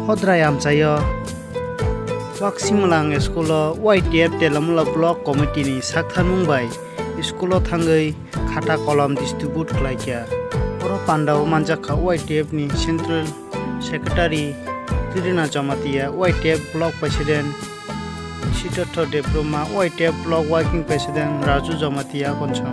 hodrai amchayo waksimlang school YTF telamula block committee ni sakthanung bai school thangai khata kolom distribute khlaikya oro pandao manjakha YTF ni central secretary Tirina Jamatia YTF block president Siddhartha Debroma YTF block working president Raju Jamatia koncham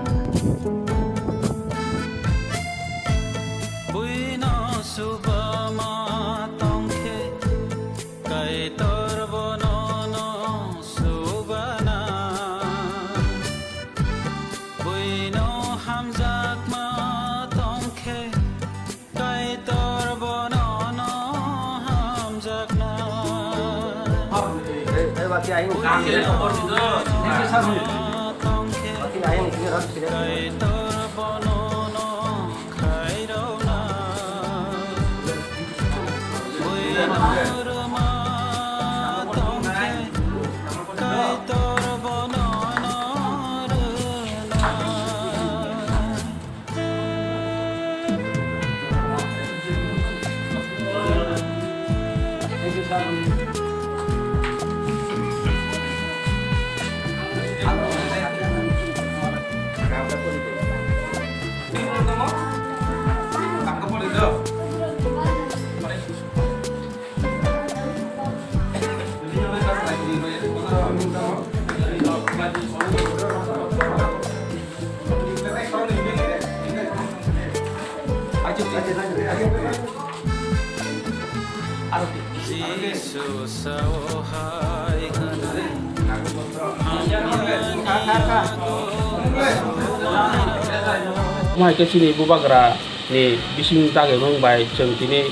Mai ke sini bubagra ni bising tage mong bai jeng tini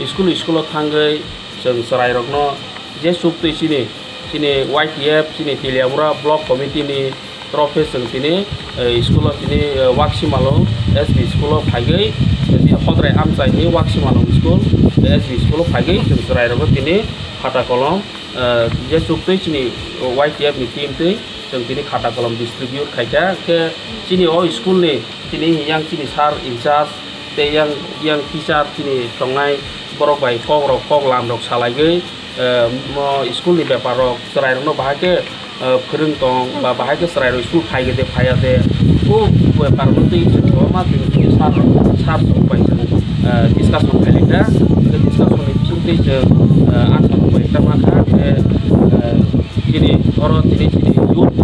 school thangai jeng serai rokno je supti sini YTF sini Tiliamura block committee ni trophy jeng tini school tini waksimalo SB school phagai jadi hodrai amchai ni waksimalo school SB school phagai jeng serai rokno tini khata kolom je supti sini YTF ni team te jeng tini khata kolom distribute khaika ke sini o school ni sini yang sini sar incharge te yang teacher sini tongai borok bai kok lam rok salai mo school ni bepar rok serai rok no bahake phering tong ba bahake serai rok school phai ge phaya de o bepar no te ma sini sar so bai discussion khalida ke discussion ni sinte je answer bai ta ma kha ke sini oro sini youth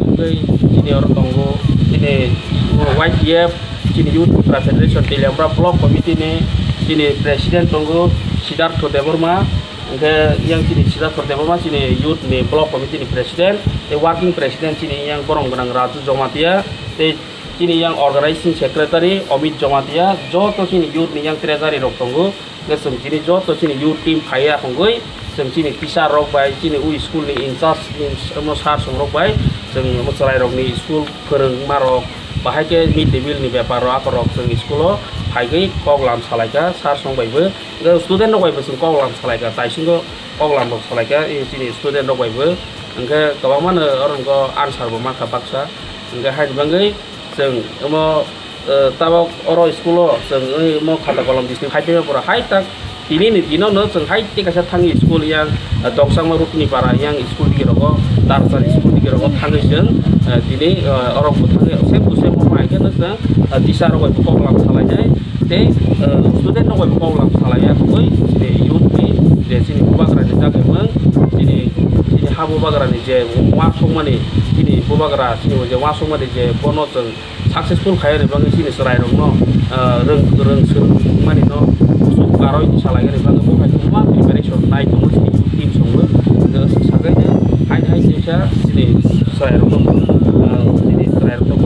sini oro tonggo sini YTF sini youth federation Tiliamura block committee ni sini presiden tonggo Siddhartha Debroma ke yang sini Siddhartha Debroma sini youth ni block committee ni presiden working president sini yang borong genang Raju Jamatia sini yang organizing secretary Omid Jamatia joto sini youth ni yang treasury rok tonggo ke sini joto sini youth team phaya konggoi sini teacher rok bai sini school ni incharge mo sar song rok bai mo serai rok ni school phering marok bahai ke mid day meal ni bepar rok sing school phaigai kok lam salaika sar song baibo student rok baibo sing kok lam salaika tai sing kok lam rok salaika sini student rok baibo engke kabangman orang ko answer bo maka paksa engke hai bangai sing mo tabok oro school sing mo khata kolom district hai te pura hai tak ini ni dino no sing hai te kasa thangi school yang doksang marut ni para yang school di roko darsar school di roko thangi sing dini orang puthangi sem mai ke nasa disar ko kok lam salai te student ko kok lam salai koi de youth ni de sini bubagra ni jage mang sini habu bagra ni je wasung mani sini bubagra sini je wasung mani je bono sing successful khair bang sini serai rong no reng sur mani no usuk karoi di salai ni bang buka cuma preparation naik to sini tim songwe de sagai de hai sini serai rong sini serai rong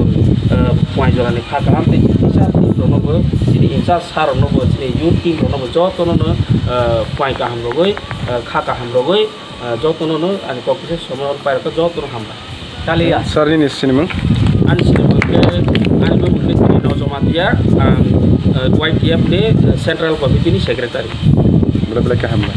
point jalan ni khata am te bisa tim no bo sini insa sar no bo sini youth team no bo joto no point ka ham rogoi khaka ham rogoi joto no ani kokise somor pair ka joto no hamba kali ya sar ni sinimang ani sinimang ke ani bo mungkin no Jamatia YTF ni central committee ni secretary berapa lagi hamba